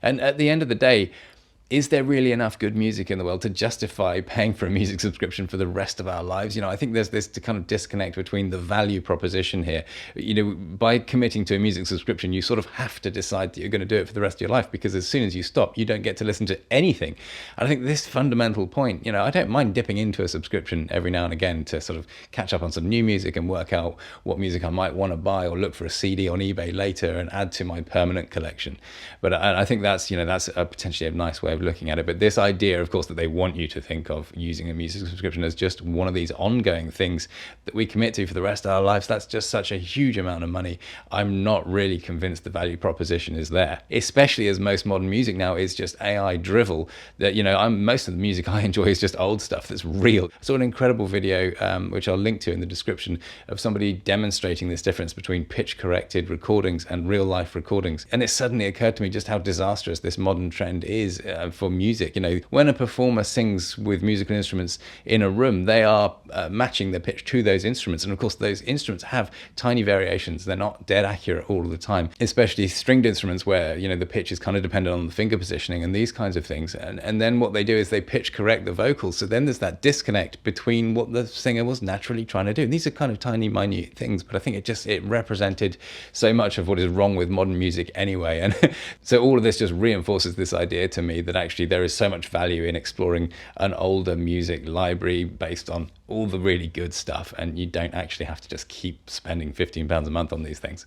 And at the end of the day, is there really enough good music in the world to justify paying for a music subscription for the rest of our lives? I think there's this kind of disconnect between the value proposition here. By committing to a music subscription, you sort of have to decide that you're going to do it for the rest of your life, because as soon as you stop, you don't get to listen to anything. And I think this fundamental point, I don't mind dipping into a subscription every now and again to sort of catch up on some new music and work out what music I might want to buy, or look for a CD on eBay later and add to my permanent collection. But I think that's potentially a nice way of looking at it. But this idea, of course, that they want you to think of using a music subscription as just one of these ongoing things that we commit to for the rest of our lives, that's just such a huge amount of money. I'm not really convinced the value proposition is there, especially as most modern music now is just AI drivel. That most of the music I enjoy is just old stuff that's real. I saw an incredible video, which I'll link to in the description, of somebody demonstrating this difference between pitch corrected recordings and real life recordings. And it suddenly occurred to me just how disastrous this modern trend is for music. When a performer sings with musical instruments in a room, they are matching the pitch to those instruments. And of course, those instruments have tiny variations. They're not dead accurate all of the time, especially stringed instruments where, the pitch is kind of dependent on the finger positioning and these kinds of things. And then what they do is they pitch correct the vocals. So then there's that disconnect between what the singer was naturally trying to do. And these are kind of tiny, minute things, but I think it represented so much of what is wrong with modern music anyway. And so all of this just reinforces this idea to me that actually there is so much value in exploring an older music library based on all the really good stuff, and you don't actually have to just keep spending £15 a month on these things.